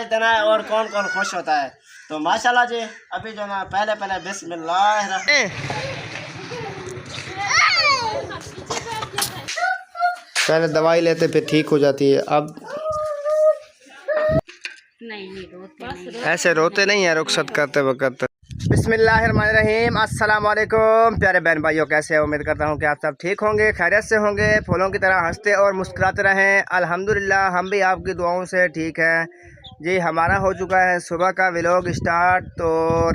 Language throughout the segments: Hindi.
देना है और कौन कौन खुश होता है। तो माशाल्लाह जी अभी जो ना पहले बिस्मिल्लाह पहले दवाई लेते फिर ठीक हो जाती है। अब नहीं रोते ऐसे रोते नहीं है रुखसत करते वक्त। बिस्मिल्लाहिर्रहमानिर्रहीम। अस्सलाम वालेकुम प्यारे बहन भाइयों, कैसे हैं? उम्मीद करता हूं कि आप सब ठीक होंगे, खैरियत से होंगे, फूलों की तरह हंसते और मुस्कुराते रहें। अल्हम्दुलिल्लाह हम भी आपकी दुआओं से ठीक हैं जी। हमारा हो चुका है सुबह का व्लॉग स्टार्ट, तो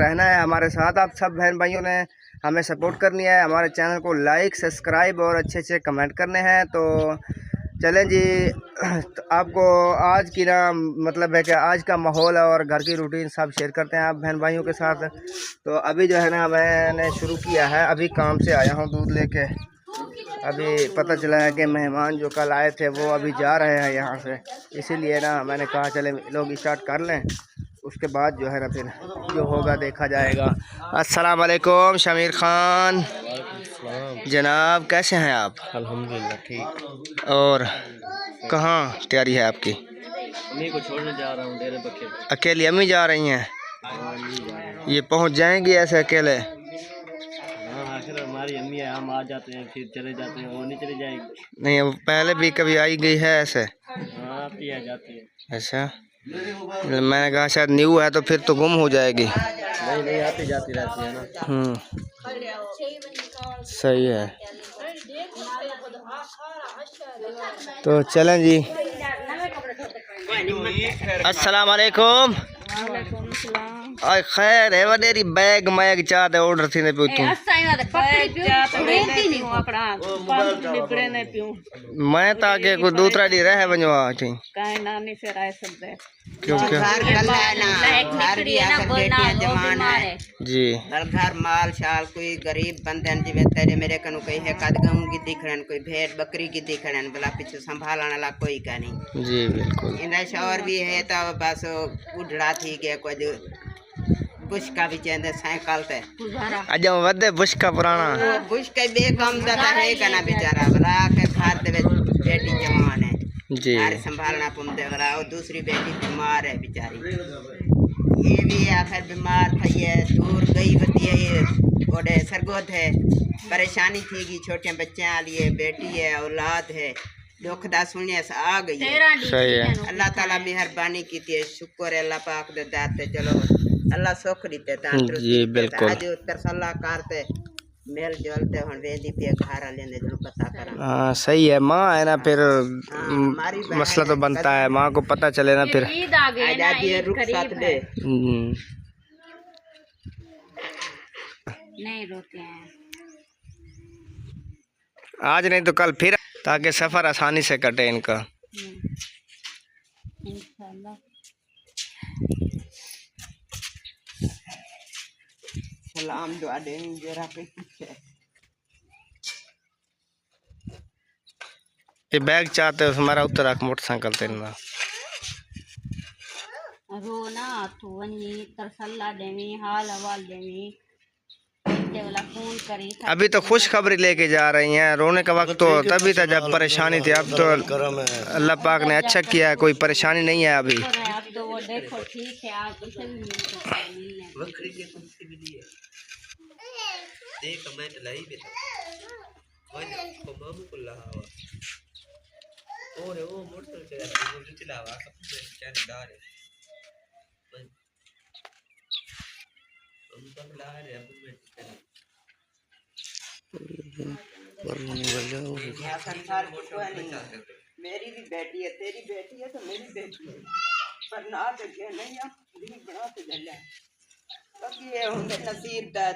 रहना है हमारे साथ। आप सब बहन भाइयों ने हमें सपोर्ट करनी है, हमारे चैनल को लाइक सब्सक्राइब और अच्छे कमेंट करने हैं। तो चलें जी, तो आपको आज की ना मतलब है कि आज का माहौल और घर की रूटीन सब शेयर करते हैं आप बहन भाइयों के साथ। तो अभी जो है ना मैंने शुरू किया है, अभी काम से आया हूँ दूध लेके। अभी पता चला है कि मेहमान जो कल आए थे वो अभी जा रहे हैं यहाँ से, इसीलिए ना मैंने कहा चले लोग स्टार्ट कर लें, उसके बाद जो है ना फिर जो होगा देखा जाएगा। अस्सलाम वालेकुम शमीर खान जनाब, कैसे हैं आप? अल्हम्दुलिल्लाह ठीक। और कहाँ तैयारी है आपकी? अम्मी को छोड़ने जा रहा हूँ डेरे बखे। अकेली अम्मी जा रही हैं? ये पहुँच जाएंगी ऐसे अकेले? हाँ आखिर हमारी अम्मी है, हम आ जाते हैं फिर चले जाते हैं, वो नहीं चली जाएगी। नहीं, वो पहले भी कभी आई गई है ऐसे? हाँ आती है जाती है। अच्छा, मैंने कहा शायद न्यू है तो फिर तो गुम हो जाएगी। नहीं आती जाती रहती है ना। सही है। तो चलें जी। अस्सलाम वालेकुम। और खैर है वडेरी बैग मैग चाहते ऑर्डर थी ने पियो तू? मैं ताके को दूसरा डी रहे बनवा थी काहे नानी से राय सब दे क्योंकि जी घर माल शाल कोई गरीब बंदे जिवे तेरे मेरे कनु कही है कद गहूं की दिखड़न कोई भेड़ बकरी की दिखड़न भला पीछे संभालने ला कोई का नहीं जी बिल्कुल। इन्हें शौर भी है तो बस उड़ड़ा थी गया कुछ बुश का भी चेंदे साइकिल ते अज वदे बुश का पुराना बुश के बेकम दाता है कना बेचारा भला के खाद दे बेटी जवान है जी, सारे संभालना पुमते भला और दूसरी बेटी बीमार है बेचारी, ये भी आखिर बीमार थी है दूर गई बती है ओडे सरगोद है परेशानी थी कि छोटे बच्चे आ लिए बेटी है औलाद है दुख दा सुनिए आ गई है। सही है। अल्लाह ताला मेहरबानी की थी, शुक्र है अल्लाह पाक दे दाते। चलो अल्लाह सुख दीते जी बिल्कुल। आज उत्तर सलाह करते मेल जोलते हुन वेदी पे घर लेने जो पता करा। हाँ सही है, माँ है ना फिर मसला तो बनता है, माँ को पता चले ना फिर ईद आ गई ना, ईद रुखसत दे नहीं रोते हैं आज नहीं तो कल फिर, ताकि सफ़र आसानी से कटे इनका। इंशाल्लाह। सलाम दुआ देंगे जरा पे पीछे ये बैग चाहते हो हमारा उत्तर रख मोटरसाइकिल तेना रोना तो वनी तरसल्ला देवी हाल हवाल देवी वाला फोन करी। अभी तो खुशखबरी लेके जा रही हैं, रोने का वक्त तो तभी था जब परेशानी थी, अब तो अल्लाह पाक ने अच्छा किया है, कोई परेशानी नहीं है अभी। अब तो वो देखो ठीक है, आप उसे भी मिलने बकरी के कुछ भी दिए देख कमेंट लाई बेटा वो मामू को लहावा और वो मोटरसाइकिल चलावा सब चांदार है हम सब ला रहे अब मेरी भी बेटी है तेरी बेटी है तो मेरी बेटी है पर ना तो नहीं बना तो जल्ला बाकी ये होंगे नसीब दा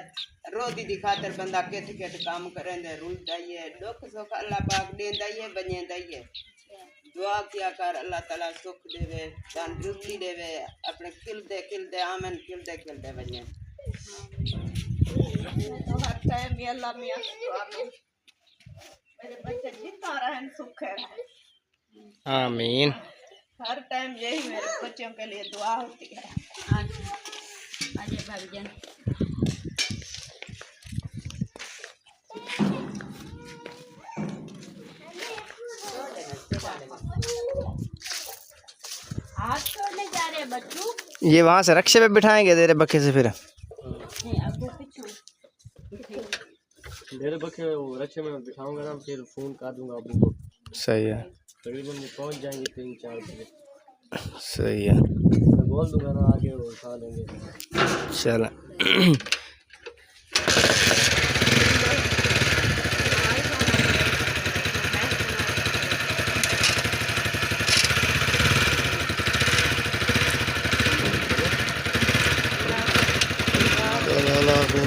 रोटी दी खातर बंदा केत काम करेंदे रुल जाइए दुख सुख अल्लाह पाक देंदा ही है बनेंदा ही है। दुआ किया कर अल्लाह ताला सुख देवे तंदुरुस्ती देवे अपने खिलदे आमन खिलदे बने तो हर टाइम भी अल्लाह मियां दुआ में मेरे बच्चे जिंदा रहें सुख है आमीन। हर टाइम यही मेरे बच्चों के लिए दुआ होती है। अजय भाभी जान हाथ छोड़ने जा रहे बच्चू ये वहाँ से रक्शे पे बिठाएंगे तेरे बक्के से फिर? नहीं अब वो पिछू मेरे बच्चे वो रक्षे में बिठाऊंगा ना, फिर फोन कर दूंगा अबू को। सही है, तकरीबन वो पहुंच जाएंगे 3-4 बजे। सही है, मैं बोल दूंगा ना, आगे वो उठा लेंगे। चल।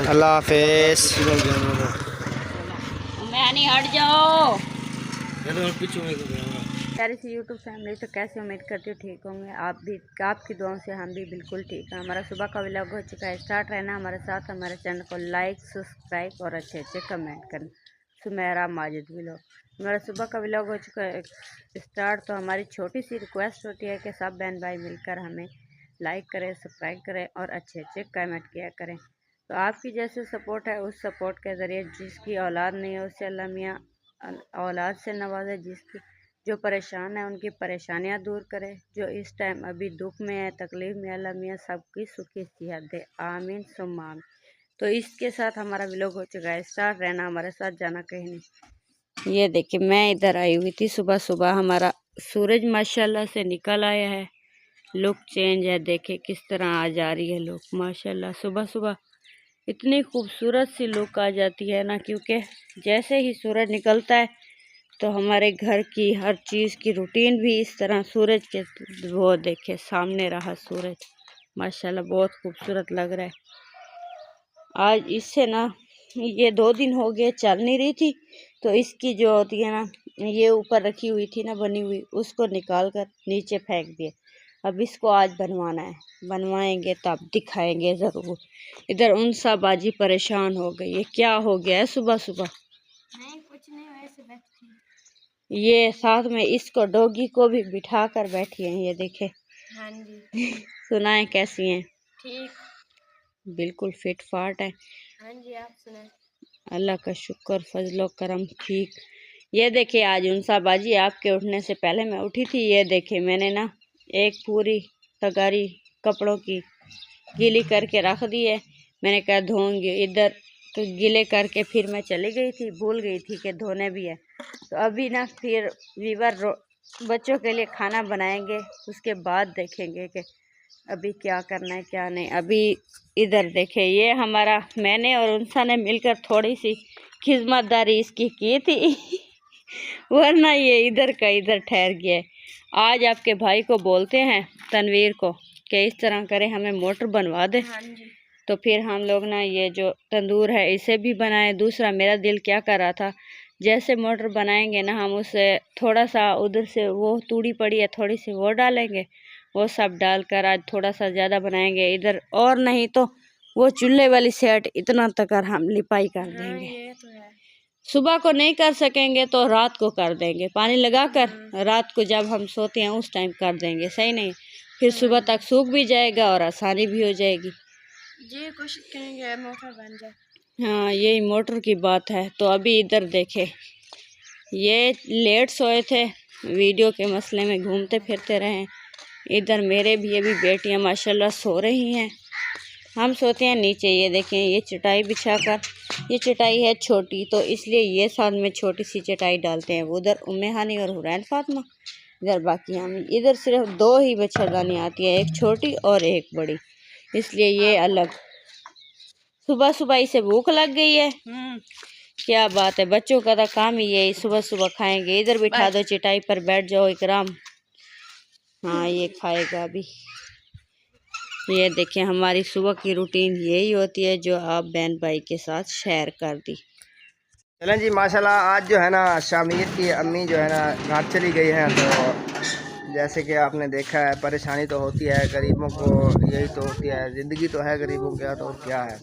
अल्लाह हाफिज़। मैं नहीं हट जाओ पीछे में प्यारी सी यूट्यूब फैमिली। तो कैसे उम्मीद करती हूँ ठीक होंगे आप भी, आपकी दुआओं से हम भी बिल्कुल ठीक हैं। हमारा सुबह का व्लॉग हो चुका है स्टार्ट। रहना हमारे साथ, हमारे चैनल को लाइक सब्सक्राइब और अच्छे अच्छे कमेंट करना। सुमेरा माजिद व्लॉग, हमारा सुबह का व्लॉग हो चुका है स्टार्ट। तो हमारी छोटी सी रिक्वेस्ट होती है कि सब बहन भाई मिलकर हमें लाइक करें, सब्सक्राइब करें और अच्छे अच्छे कमेंट किया करें। तो आपकी जैसे सपोर्ट है, उस सपोर्ट के ज़रिए जिसकी औलाद नहीं है उसे अल्लाह मियाँ औलाद से नवाजे, जिसकी जो परेशान है उनकी परेशानियां दूर करे, जो इस टाइम अभी दुख में है, तकलीफ़ में, अल्लाह मियाँ सबकी सुखी सेहत दे, आमीन सुम्मा आमीन। तो इसके साथ हमारा व्लॉग हो चुका है स्टार्ट। रहना हमारे साथ, जाना कहीं नहीं। ये देखिए मैं इधर आई हुई थी सुबह सुबह, हमारा सूरज माशाल्लाह से निकल आया है, लुक चेंज है, देखे किस तरह आ जा रही है लुक माशाल्लाह। सुबह सुबह इतनी खूबसूरत सी लुक आ जाती है ना, क्योंकि जैसे ही सूरज निकलता है तो हमारे घर की हर चीज़ की रूटीन भी इस तरह सूरज के, वो देखे सामने रहा सूरज माशाल्लाह, बहुत खूबसूरत लग रहा है। आज इससे ना ये 2 दिन हो गए चल नहीं रही थी, तो इसकी जो होती है ना, ये ऊपर रखी हुई थी ना बनी हुई, उसको निकाल कर नीचे फेंक दिए। अब इसको आज बनवाना है, बनवाएंगे तब दिखाएंगे ज़रूर। इधर उनसा बाजी परेशान हो गई है, क्या हो गया है सुबह सुबह? नहीं कुछ नहीं, वैसे बैठी। ये साथ में इसको डॉगी को भी बिठा कर बैठी हैं, ये देखे। हाँ जी सुनाए कैसी हैं? ठीक, बिल्कुल फिट फाट है। हाँ जी आप सुनाए। अल्लाह का शुक्र फजलो करम ठीक। ये देखे आज उनसा बाजी आपके उठने से पहले मैं उठी थी। ये देखे मैंने ना एक पूरी तगारी कपड़ों की गीली करके रख दी है, मैंने कहा धोऊंगी। इधर तो गीले करके फिर मैं चली गई थी, भूल गई थी कि धोने भी है। तो अभी ना फिर वीवर बच्चों के लिए खाना बनाएंगे, उसके बाद देखेंगे कि अभी क्या करना है क्या नहीं। अभी इधर देखे ये हमारा, मैंने और उनसा ने मिलकर थोड़ी सी खिदमतदारी इसकी की थी वरना ये इधर का इधर ठहर गया है। आज आपके भाई को बोलते हैं तनवीर को कि इस तरह करे, हमें मोटर बनवा दे। हाँ जी। तो फिर हम लोग ना ये जो तंदूर है इसे भी बनाए। दूसरा मेरा दिल क्या कर रहा था, जैसे मोटर बनाएंगे ना हम उसे थोड़ा सा उधर से वो तूड़ी पड़ी है थोड़ी सी वो डालेंगे, वो सब डालकर आज थोड़ा सा ज़्यादा बनाएंगे इधर। और नहीं तो वो चूल्हे वाली सेट इतना तक हम लिपाई कर देंगे। ये तो है। सुबह को नहीं कर सकेंगे तो रात को कर देंगे, पानी लगाकर रात को जब हम सोते हैं उस टाइम कर देंगे, सही नहीं? फिर सुबह तक सूख भी जाएगा और आसानी भी हो जाएगी। जी कोशिश करेंगे मोटर बन जाए। हाँ यही मोटर की बात है। तो अभी इधर देखे ये लेट सोए थे, वीडियो के मसले में घूमते फिरते रहे। इधर मेरे भी अभी बेटियां माशाल्लाह सो रही हैं, हम सोते हैं नीचे। ये देखें ये चटाई बिछाकर, ये चटाई है छोटी तो इसलिए ये साथ में छोटी सी चटाई डालते हैं। उधर उम्मे हानी और हुरैन फातिमा, इधर बाकी हम। इधर सिर्फ 2 ही बच्चेदानी आती है, एक छोटी और एक बड़ी, इसलिए ये अलग। सुबह सुबह इसे भूख लग गई है। क्या बात है, बच्चों का तो काम ही यही, सुबह सुबह खाएंगे। इधर बिठा दो चटाई पर, बैठ जाओ इकराम। हाँ ये खाएगा अभी। ये देखें हमारी सुबह की रूटीन यही होती है जो आप बहन भाई के साथ शेयर कर दी। चलें जी माशाल्लाह। आज जो है ना शामिर की अम्मी जो है ना घर चली गई हैं, तो जैसे कि आपने देखा है परेशानी तो होती है गरीबों को, यही तो होती है ज़िंदगी, तो है गरीबों के, तो क्या है।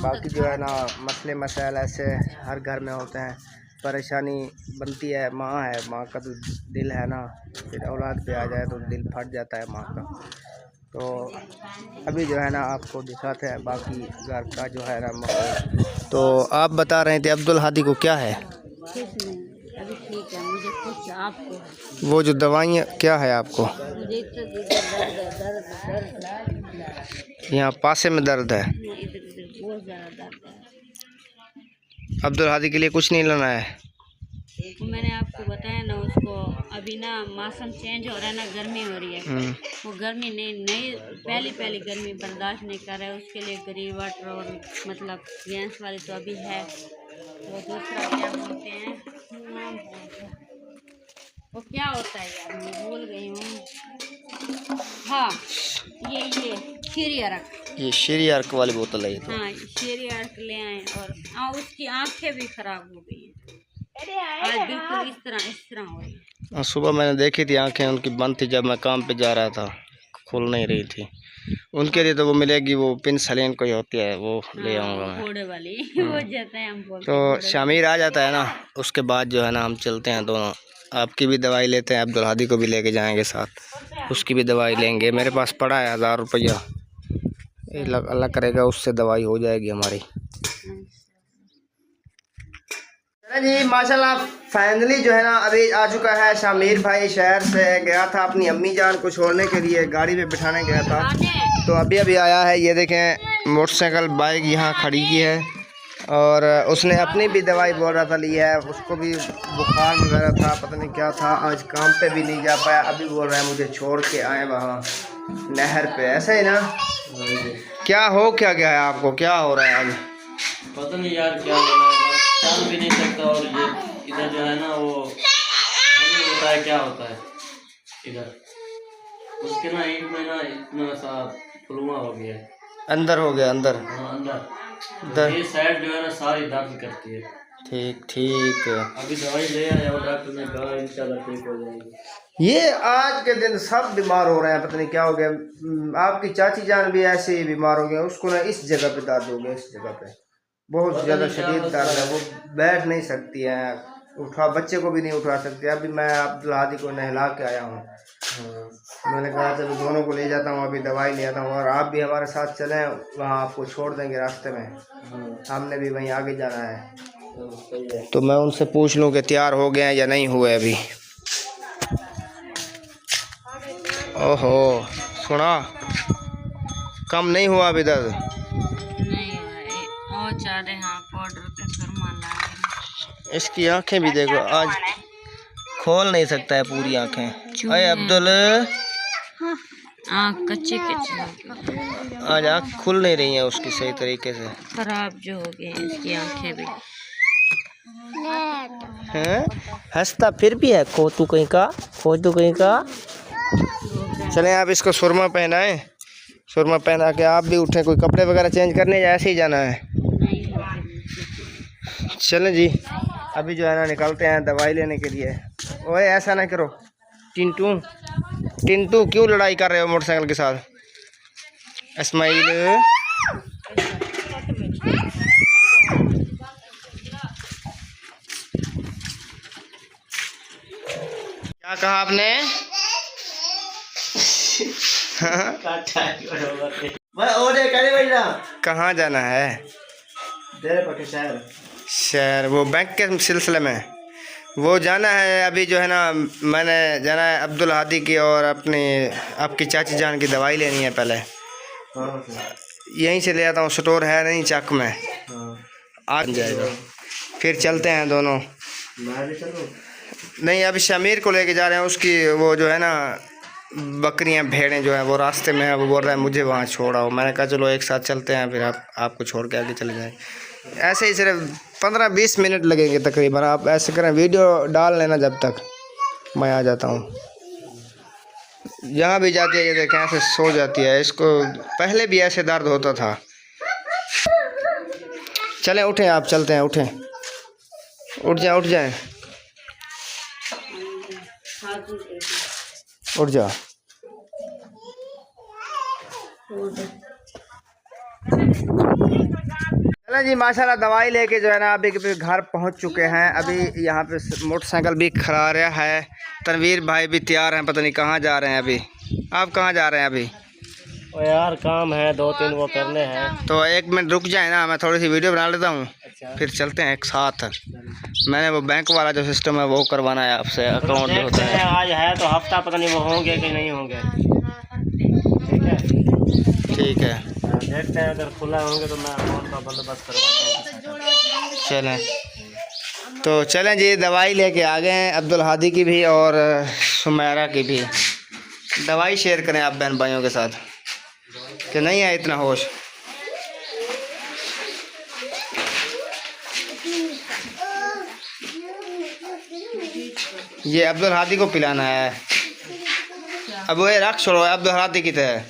बाकी जो है ना मसले मसाइल ऐसे हर घर में होते हैं, परेशानी बनती है। माँ है, माँ का तो दिल है ना, फिर औलाद पे आ जाए तो दिल फट जाता है माँ का। तो अभी जो है ना आपको दिखाते हैं बाकी घर का जो है ना माहौल। तो आप बता रहे थे अब्दुल हादी को क्या है? कुछ नहीं, अभी ठीक है, मुझे कुछ आपको वो जो दवाइयाँ क्या है आपको? मुझे इधर दर्द यहाँ पासे में दर्द है। इधर बहुत ज़्यादा दर्द है। अब्दुल हादी के लिए कुछ नहीं लाना है? वो मैंने आपको बताया ना, उसको अभी ना मौसम चेंज हो रहा है ना, गर्मी हो रही है। वो गर्मी नहीं पहली गर्मी बर्दाश्त नहीं कर रहा है। उसके लिए ग्री वाटर और मतलब गैस वाली तो अभी है। वो दूसरा क्या बोलते हैं, वो क्या होता है यार, मैं भूल गई हूँ। हाँ, ये शीरी अरक, ये शीरी अर्क वाली बोतल है ये तो। हाँ शीरी अरक ले आए। और उसकी आंखें भी खराब हो गई हैं आज, बिल्कुल इस तरह हो रही है। सुबह मैंने देखी थी, आंखें उनकी बंद थी जब मैं काम पे जा रहा था, खुल नहीं रही थी। उनके लिए तो वो मिलेगी, वो पेनिसिलिन कोई होती है, वो ले आऊँगा मैं। घोड़े वाली वो जाते हैं हम बोलते तो शामिर आ जाता है ना, उसके बाद जो है ना हम चलते हैं दोनों। आपकी भी दवाई लेते हैं, अब्दुल हादी को भी लेके जाएंगे साथ, उसकी भी दवाई लेंगे। मेरे पास पड़ा है 1000 रुपया, अल्लाह करेगा उससे दवाई हो जाएगी हमारी। जी माशाल्लाह फाइनली जो है ना अभी आ चुका है शामिर भाई। शहर से गया था अपनी अम्मी जान को छोड़ने के लिए, गाड़ी पे बिठाने गया था, तो अभी आया है। ये देखें मोटरसाइकिल बाइक यहाँ खड़ी की है, और उसने अपनी भी दवाई बोल रहा था ली है, उसको भी बुखार वगैरह था, पता नहीं क्या था, आज काम पे भी नहीं जा पाया। अभी बोल रहा है मुझे छोड़ के आए वहाँ नहर पे, ऐसा ही ना? क्या गया है आपको, क्या हो रहा है आज? पता नहीं यार क्या हो रहा है, चल भी नहीं सकता। और ये इधर जो है ना वो हमें होता है, क्या होता है इधर उसके ना ईंट में ना इतना सा फलुआ हो गया है, अंदर हो गया अंदर। हाँ अंदर ये साइड जो है ना सारी दर्द करती है। ठीक है। अभी दवाई ले आया और डॉक्टर ने कहा इंशाल्लाह ठीक हो जाएगी। ये आज के दिन सब बीमार हो रहे हैं, पता नहीं क्या हो गया। आपकी चाची जान भी ऐसे ही बीमार हो गया, उसको ना इस जगह पे दर्द हो गया, इस जगह पे बहुत ज़्यादा शदीद दर्द है, वो बैठ नहीं सकती है, बच्चे को भी नहीं उठा सकती। अभी मैं अब्दुल हादी को नहला के आया हूँ, मैंने कहा चलो दोनों को ले जाता हूँ, अभी दवाई ले आता हूँ, और आप भी हमारे साथ चलें, वहाँ आपको छोड़ देंगे रास्ते में, हमने भी वहीं आगे जाना है। तो मैं उनसे पूछ लूँ कि तैयार हो गए हैं या नहीं हुए अभी। ओहो सुना, कम नहीं हुआ अभी दर्द? इसकी आंखें भी देखो, आज खोल नहीं सकता है पूरी आंखें। अरे अब्दुल, कच्चे आज आँख खुल नहीं रही है उसकी सही तरीके से, खराब जो हो गए इसकी आंखें भी। हैं हंसता फिर भी है, खोतू कहीं का। चलें आप इसको सुरमा पहनाएं, सुरमा पहना के आप भी उठें, कोई कपड़े वगैरह चेंज करने या ऐसे ही जाना है? चलें जी, अभी जो है ना निकलते हैं दवाई लेने के लिए। ओए ऐसा ना करो टिंटू क्यों लड़ाई कर रहे हो मोटरसाइकिल के साथ? इस्माइल क्या कहा आपने? कहाँ जाना है? शहर, वो बैंक के सिलसिले में वो जाना है। अभी जो है ना मैंने जाना है अब्दुल हादी की और अपनी आपकी चाची जान की दवाई लेनी है पहले। यहीं से ले आता हूँ, स्टोर है नहीं चक में, आ जाएगा। फिर चलते हैं दोनों। नहीं अभी शमीर को लेके जा रहे हैं, उसकी वो जो है ना बकरियां भेड़ें जो है वो रास्ते में है, वो बोल रहा है मुझे वहाँ छोड़ाओ। मैंने कहा चलो एक साथ चलते हैं, फिर आपको छोड़ के आगे चले जाएँ। ऐसे ही सिर्फ 15-20 मिनट लगेंगे तकरीबन। आप ऐसे करें, वीडियो डाल लेना जब तक मैं आ जाता हूँ। जहाँ भी जाती है ये देखें ऐसे सो जाती है, इसको पहले भी ऐसे दर्द होता था। चलें उठें, आप चलते हैं, उठें, उठ जाएं उठ जा। चलें जी माशाल्लाह दवाई लेके जो है ना अभी घर पहुंच चुके हैं। अभी यहाँ पे मोटरसाइकिल भी खड़ा रहा है, तनवीर भाई भी तैयार हैं, पता नहीं कहाँ जा रहे हैं अभी। आप कहाँ जा रहे हैं अभी? ओ यार काम है 2-3 वो करने हैं। तो 1 मिनट रुक जाए ना, मैं थोड़ी सी वीडियो बना लेता हूँ। फिर चलते हैं एक साथ। मैंने वो बैंक वाला जो सिस्टम है वो करवाना है आपसे, अकाउंट जो होता है। आज है तो हफ्ता पता नहीं वो होंगे कि नहीं होंगे। ठीक है, ठीक है, देखते हैं, अगर खुला होंगे तो मैं अकाउंट का बंदोबस्त करवाता हूँ। चलें तो चलें जी। दवाई लेके आ गए हैं, अब्दुल हादी की भी और सुमेरा की भी। दवाई शेयर करें आप बहन भाइयों के साथ कि नहीं है इतना होश। ये अब्दुल हादी को पिलाना है। अब वो रख छोड़ो, अब्दुल हादी की तरह।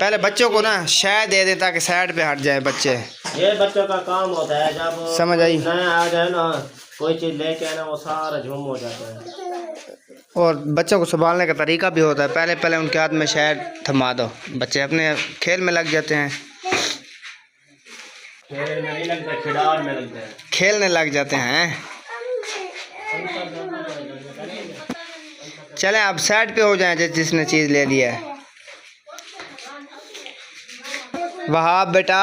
पहले बच्चों को ना शायद दे दें ताकि साइड पे हट जाए बच्चे। ये बच्चों का काम होता है, जब समझ आई नया आ जाए ना कोई चीज़ लेके आना वो सारा झूम हो जाता है। और बच्चों को संभालने का तरीका भी होता है। पहले पहले उनके हाथ में शायद थमा दो, बच्चे अपने खेल में लग जाते हैं। खेल में नहीं लगता, खिलाड़ में लगता है। खेलने लग जाते हैं। चलें अब साइड पे हो जाएं जिसने चीज़ ले लिया है। वहाब बेटा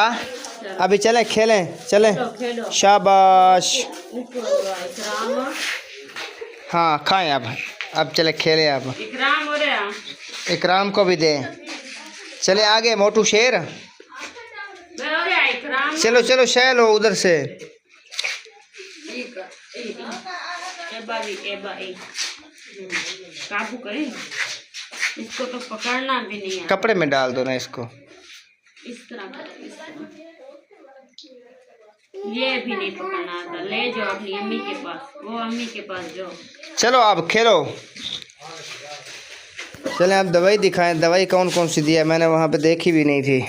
अभी चलें खेलें, चलें। शाबाश, हाँ खाएं अब चले खेलें। अब इकराम को भी दें। चले आगे मोटू शेर। चलो चलो शैल हो उधर से। काबू करें इसको, तो पकड़ना भी नहीं है। कपड़े में डाल दो ना इसको। इस तरह ये भी नहीं पकड़ना आता। ले जाओ अपनी अम्मी के पास, वो अम्मी के पास जाओ। चलो अब खेलो। चलें अब दवाई दिखाएं। दवाई कौन कौन सी दी है, मैंने वहाँ पे देखी भी नहीं थी।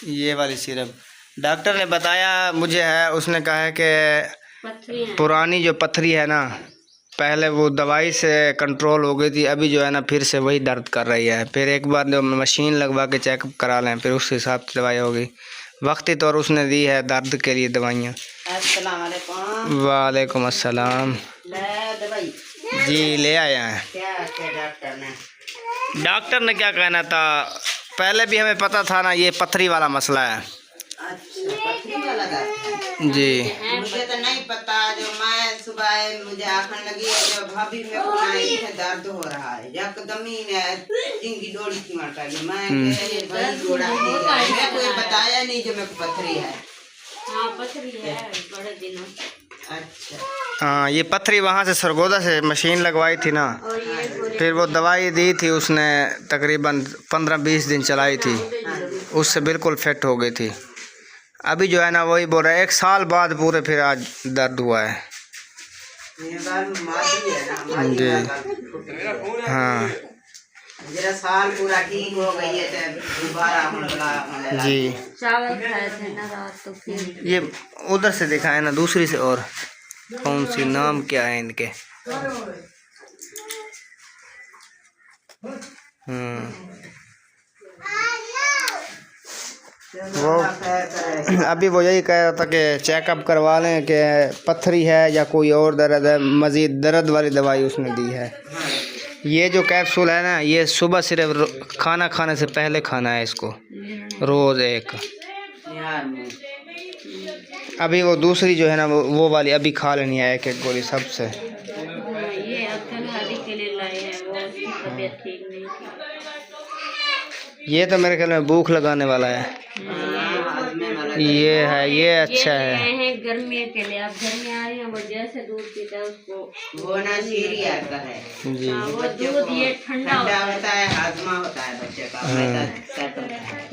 ये वाली सिरप डॉक्टर ने बताया मुझे है, उसने कहा है कि पुरानी जो पथरी है ना, पहले वो दवाई से कंट्रोल हो गई थी, अभी जो है ना फिर से वही दर्द कर रही है। फिर एक बार जो मशीन लगवा के चेकअप करा लें, फिर उस हिसाब से दवाई होगी। वक्ती तौर उसने दी है दर्द के लिए दवाइयाँ। अस्सलाम वालेकुम। वालेकुम अस्सलाम। दवाई जी ले आए हैं। क्या डॉक्टर ने क्या कहना था, पहले भी हमें पता था ना ये पथरी वाला मसला है। अच्छा, पथरी वाला दर्द जी मुझे तो नहीं पता। जो मैं सुबह मुझे आखने लगी है जो भाभी में को नहीं दर्द हो रहा है, एकदम ही जिंगी डोरी की मारता है। मैं वही जोड़ा मैं कोई बताया नहीं जो मेरे को पथरी है। हाँ पथरी है बड़े दिनों। अच्छा हाँ, ये पथरी वहाँ से सरगोदा से मशीन लगवाई थी ना, फिर वो दवाई दी थी उसने, तकरीबन 15-20 दिन चलाई थी, उससे बिल्कुल फिट हो गई थी। अभी जो है ना वही बोल रहा है 1 साल बाद पूरे फिर आज दर्द हुआ है। जी हाँ मेरा साल पूरा ठीक हो गई है तो दोबारा हमला जी। चावल खाए थे ना रात, तो फिर ये उधर से दिखाए ना दूसरी से, और कौन सी नाम क्या है इनके। वो अभी वो यही कह रहा था कि चेकअप करवा लें कि पथरी है या कोई और दर्द है। मज़ीद दर्द वाली दवाई उसने दी है। ये जो कैप्सूल है ना, ये सुबह सिर्फ खाना खाने से पहले खाना है इसको, रोज़ एक। अभी वो दूसरी जो है ना वो वाली अभी खा लेनी है, एक गोली सबसे। ये अब्दुल हादी के लिए लाए हैं, वो उसकी तबीयत ठीक नहीं थी। ये तो मेरे ख्याल में भूख लगाने वाला है। ये है, ये अच्छा है। ये गर्मी के लिए, अब गर्मी आ रही है, वो जैसे दूध पीता है उसको वो ना सीरिया का है जी। वो दूध ये ठंडा होता है, हाजमा होता है बच्चे का, मैदा सेट होता है।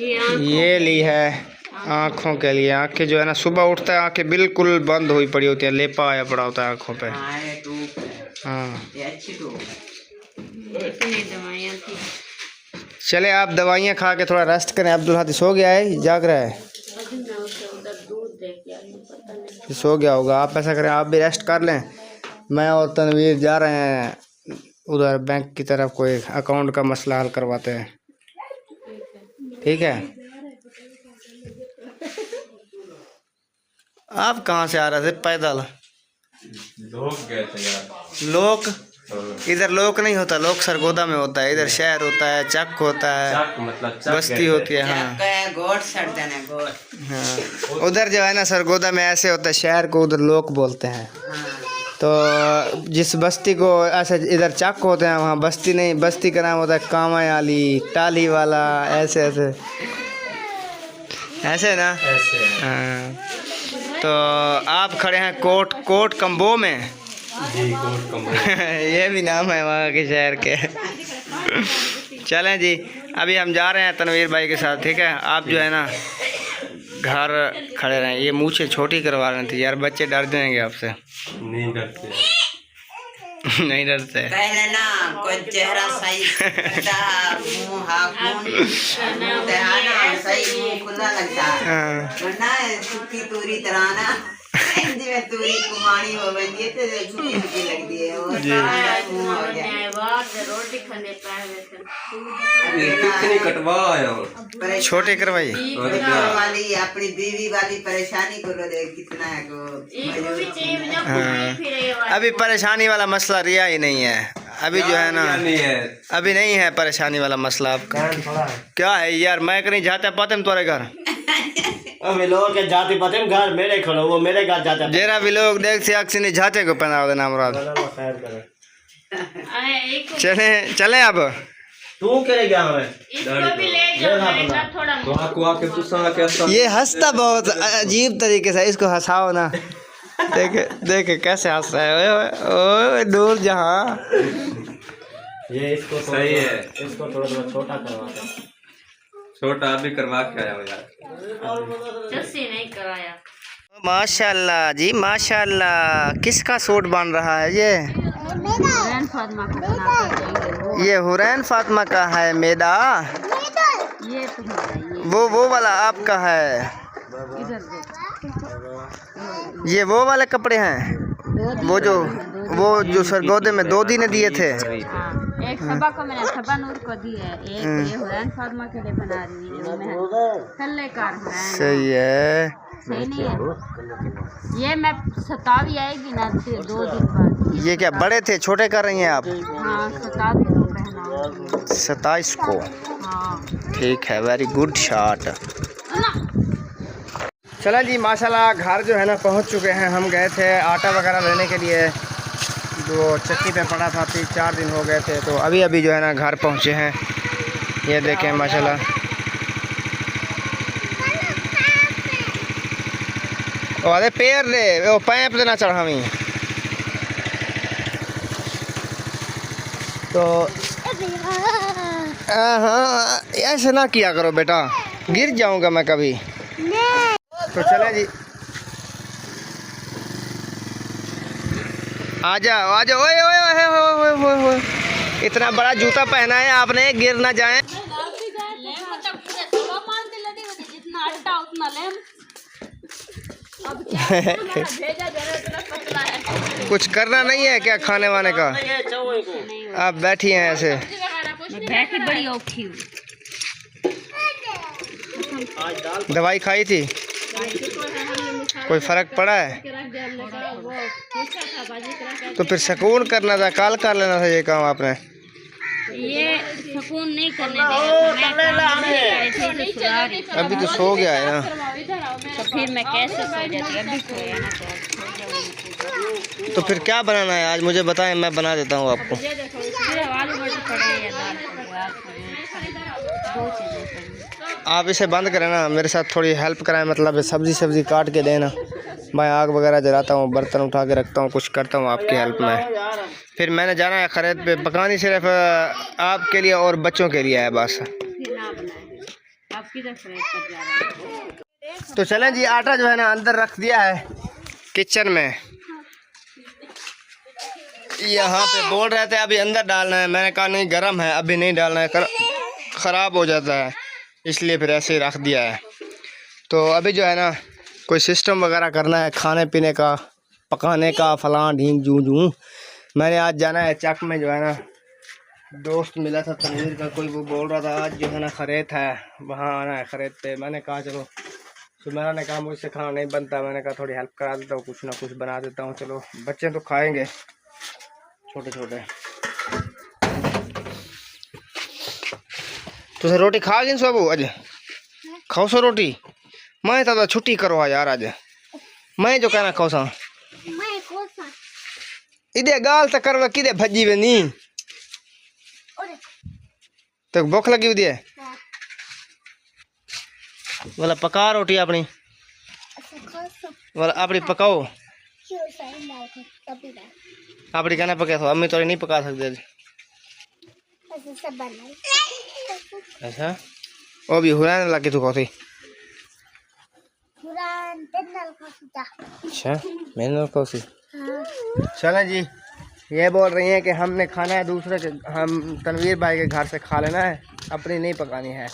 ये ली है आँखों के लिए। आँखें जो है ना सुबह उठता है आँखें बिल्कुल बंद हुई पड़ी होती है, लेपा आया पड़ा होता है आँखों पे। हाँ ये टूप है, हाँ ये अच्छी टूप है। इतनी दवाइयाँ थी। चले आप दवाइयाँ खा के थोड़ा रेस्ट करें। अब्दुल हादी सो गया है, जाग रहा है, मैं उसे उधर दूध दे के आई हूँ, पता नहीं सो गया होगा। आप ऐसा करें, आप भी रेस्ट कर लें। मैं और तनवीर जा रहे हैं उधर बैंक की तरफ, कोई अकाउंट का मसला हल करवाते हैं। ठीक है। आप कहाँ से आ रहे थे? पैदल? लोग गए थे यार। लोग इधर लोक नहीं होता, लोक सरगोदा में होता है, इधर शहर होता है, चक होता है, मतलब बस्ती होती है। हाँ गोट सड़ देना गोट। हाँ, उधर जो है ना सरगोदा में ऐसे होता है, शहर को उधर लोक बोलते हैं। तो जिस बस्ती को ऐसे इधर चक होते हैं, वहाँ बस्ती नहीं, बस्ती का नाम होता है कामायाली, टाली वाला, ऐसे ऐसे ऐसे ना। हाँ, तो आप खड़े हैं कोट कम्बो में। जी, कोट कम्बो। ये भी नाम है वहाँ के शहर के। चलें जी, अभी हम जा रहे हैं तनवीर भाई के साथ, ठीक है। आप जो है ना घर खड़े रहें। ये मूछें छोटी करवा रहे थे यार, बच्चे डर जाएंगे आपसे। नहीं डरते। नहीं डरते पहले ना कोई चेहरा सही मुंह सही मुंह खुला लगता है, वरना सुखी तूरी तरह ना जिਵੇਂ तूरी कुमानी हो गई तो सुखी सुखी लगती है और मुंह हो गया। कितनी कटवाया छोटे करवाइए वाली अपनी बीवी वाली परेशानी को कितना है को। हाँ, अभी परेशानी वाला मसला रिया ही नहीं है अभी, जो है ना अभी नहीं है परेशानी वाला मसला आपका। क्या है यार, मैं कहीं जाते पाते तुम्हारे घर लोग के जाते पाते घर मेरे खड़ो, वो मेरे घर जाते जेरा भी लोग देख से अक्सर नहीं जाते को पहना देना मुराद। चले अब तू करे गया हमें ये हंसता बहुत अजीब तरीके से, इसको हंसाओ ना। देखे कैसे हंस रहा है। ओए दूर जहाँ ये इसको सही है, इसको थोड़ा छोटा करवा दो। छोटा अभी करवा के आया यार, नहीं कराया। माशाल्लाह जी माशाल्लाह। किसका सूट बन रहा है ये? ये हुरैन फातिमा का है मेदा। ये वो वाला आपका है। ये वो वाले कपड़े हैं, वो जो सरगोदे में 2 दिन दिए थे। एक सबा को मैंने सबा नूर को दी है, एक ये हुरैन फातिमा के लिए बना रही है। सही है। सही नहीं है ये, मैं 27 आएगी ना 2 दिन बाद। ये क्या बड़े थे, छोटे कर रही हैं आप? हाँ 27 को पहना, 27 को। हाँ ठीक है, वेरी गुड शॉट। चला जी माशाल्लाह, घर जो है ना पहुंच चुके हैं। हम गए थे आटा वगैरह लेने के लिए, जो चक्की पे पड़ा था, 3-4 दिन हो गए थे। तो अभी जो है ना घर पहुंचे हैं। ये देखें माशाल्लाह, अरे पैर रे वो पैप देना चढ़ावी। तो हाँ ऐसे ना किया करो बेटा, गिर जाऊंगा मैं कभी। तो चले जी, आ जाओ ओए ओए ओए ओए ओए ओए, इतना बड़ा जूता पहना है आपने, गिर ना जाए। कुछ करना नहीं है क्या खाने वाने का? आप बैठी हैं ऐसे? बैठी बड़ी औखी हूँ। दवाई खाई थी, कोई फर्क पड़ा है? तो फिर सुकून करना था, काल कर लेना था ये काम आपने। ये सुकून नहीं करने देगा। अभी तो सो गया है ना, तो फिर मैं कैसे सो जाती? अभी सोया ना तो फिर क्या बनाना है आज मुझे बताएं, मैं बना देता हूँ आपको। आलू मटर पड़े हैं, दाल पड़े, 2 चीज़ें पड़ी। आप इसे बंद करें ना, मेरे साथ थोड़ी हेल्प कराएं, मतलब सब्ज़ी काट के देना। मैं आग वगैरह जलाता हूँ, बर्तन उठा के रखता हूँ, कुछ करता हूँ आपकी हेल्प में। फिर मैंने जाना है खरीद पे, पकानी सिर्फ आपके लिए और बच्चों के लिए है बस। तो चलें जी, आटा जो है ना अंदर रख दिया है किचन में। यहाँ पे बोल रहे थे अभी अंदर डालना है, मैंने कहा नहीं गर्म है, अभी नहीं डालना है, ख़राब हो जाता है, इसलिए फिर ऐसे ही रख दिया है। तो अभी जो है ना कोई सिस्टम वगैरह करना है खाने पीने का, पकाने का, फलां ढींग जूं। मैंने आज जाना है चक में, जो है ना दोस्त मिला था तनवीर का, कोई वो बोल रहा था आज जो है ना खरीद है, वहाँ आना है खरीद पे। मैंने कहा चलो, सुमेरा ने कहा मुझसे खाना नहीं बनता, मैंने कहा थोड़ी हेल्प करा देता हूँ, कुछ ना कुछ बना देता हूँ। चलो बच्चे तो खाएँगे, छोटे छोटे। तुझे रोटी खा गई सब अज? खाओ सो रोटी। मैं तो छुट्टी करो यार आज। मैं जो कहना खाओ सा इधे गाल तक कर किधे भजी वे नी तो भूख लगी हुई है वाला पका रोटी अपनी वाला अपनी पकाओ अपनी कहना पका तो अम्मी तो नहीं पका सकते ऐसा वो भी हुरान लगे तू कौन सी अच्छा मैंने कौन सी चलें जी ये बोल रही हैं कि हमने खाना है दूसरे के हम तनवीर भाई के घर से खा लेना है अपनी नहीं पकानी है।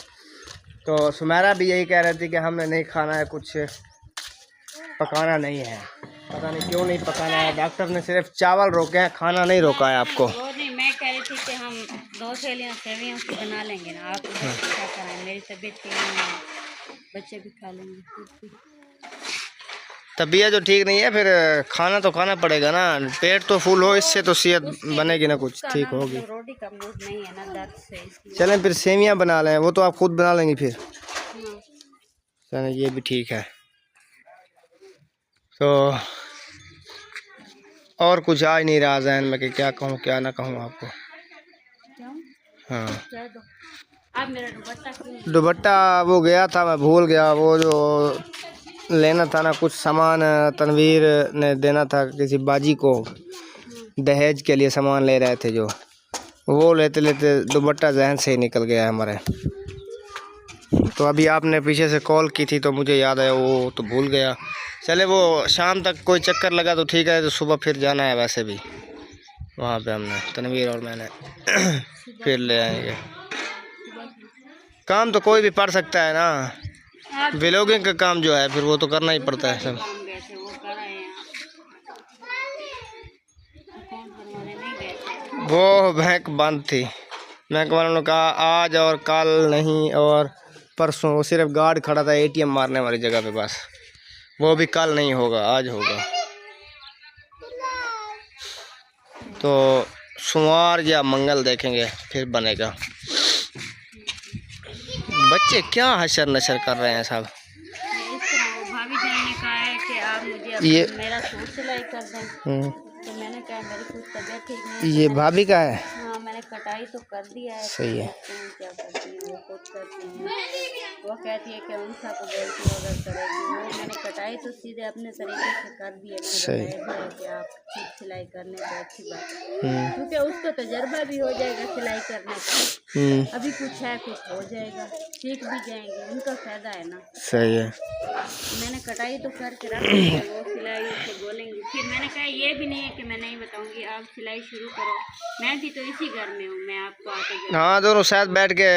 तो सुमेरा भी यही कह रही थी कि हमने नहीं खाना है कुछ पकाना नहीं है पता नहीं क्यों नहीं पकाना है। डॉक्टर ने सिर्फ चावल रोके हैं खाना नहीं रोका है आपको। वो नहीं मैं कह रही थी कि हम 2 सेवियां से बना लेंगे ना आप क्या कराएं मेरी तबीयत ठीक नहीं है बच्चे भी खा लेंगे। तबीयत जो ठीक नहीं है फिर खाना तो खाना पड़ेगा ना पेट तो फुल हो इससे तो सेहत बनेगी ना कुछ ठीक होगी। रोटी का मूड नहीं है ना दर्द से इसलिए। चलें फिर सेवियां बना लें वो तो आप खुद बना लेंगी फिर। चलें ये भी ठीक है। तो और कुछ आ ही नहीं रहा जहन में कि क्या कहूँ क्या ना कहूँ आपको। हाँ आप मेरा दुपट्टा वो गया था मैं भूल गया वो जो लेना था ना कुछ सामान तनवीर ने देना था किसी बाजी को दहेज के लिए सामान ले रहे थे जो वो लेते लेते दुपट्टा जहन से ही निकल गया है हमारे। तो अभी आपने पीछे से कॉल की थी तो मुझे याद आया वो तो भूल गया। चले वो शाम तक कोई चक्कर लगा तो ठीक है तो सुबह फिर जाना है वैसे भी वहाँ पे हमने तनवीर और मैंने फिर ले आएंगे। काम तो कोई भी पढ़ सकता है ना व्लॉगिंग का काम जो है फिर वो तो करना ही पड़ता है सब। वो बैंक बंद थी बैंक वालों ने कहा आज और कल नहीं और परसों वो सिर्फ गार्ड खड़ा था एटीएम मारने वाली जगह पे बस वो भी कल नहीं होगा आज होगा। तो सोमवार या मंगल देखेंगे फिर बनेगा। बच्चे क्या हशर नशर कर रहे हैं सब। भाभी जान ने कहा है कि आप मुझे ये मेरा सूट सिलाई कर दें तो मैंने कहा मेरी कुछ तबीयत ठीक नहीं। ये भाभी का है। हाँ मैंने कटाई तो कर दिया है। सही है। क्या करती है वो खुद करती है वो कहती है कि उनसा को बोलती है ऑर्डर करेगी वो मैंने कटाई तो सीधे अपने तरीके से कर दी है। सही कि आप खुद सिलाई करने तो अच्छी बात है क्योंकि उसको तजर्बा भी हो जाएगा सिलाई करने का। अभी कुछ है कुछ हो जाएगा सीख भी जाएंगे उनका फायदा है ना। सही है। मैंने कटाई तो करके रख दी है वो सिलाई से बोलेंगी फिर मैंने कहा ये भी नहीं है कि मैं नहीं बताऊंगी आप सिलाई शुरू करो मैं भी तो इसी घर में हूँ मैं आपको आके। हाँ दोनों साथ बैठ के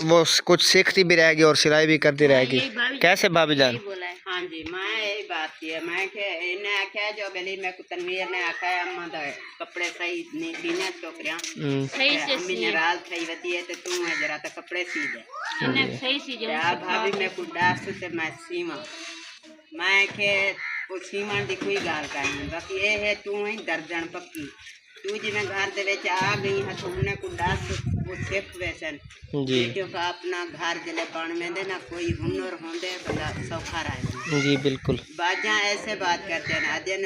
वो कुछ सीखती भी रहेगी और सिलाई भी करती रहेगी। कैसे भाभी जान? बोला है हाँ जी मैं यही बात की है मैं इन्हें आख्या जो गली में तनवीर ने आखा अम्मा दा कपड़े सही नहीं सीने छोकरियां सही से मिनरल सही वती है तो तू है जरा तो कपड़े सी दे इन्हें सही सी जो भाभी मैं कुछ डास से मैं सीमा मैं के वो सीमन दी कोई गाल करनी बाकी ये है तू ही दर्जन पक्की तू जिमें घर दे विच आ गई है तो उन्हें कुछ डास वो सिख वैसन जी क्योंकि अपना घर जले बन में दे ना कोई हुनर होंदे बड़ा सौखा रहे जी बिल्कुल। बाजा ऐसे बात करते हैं ना दिन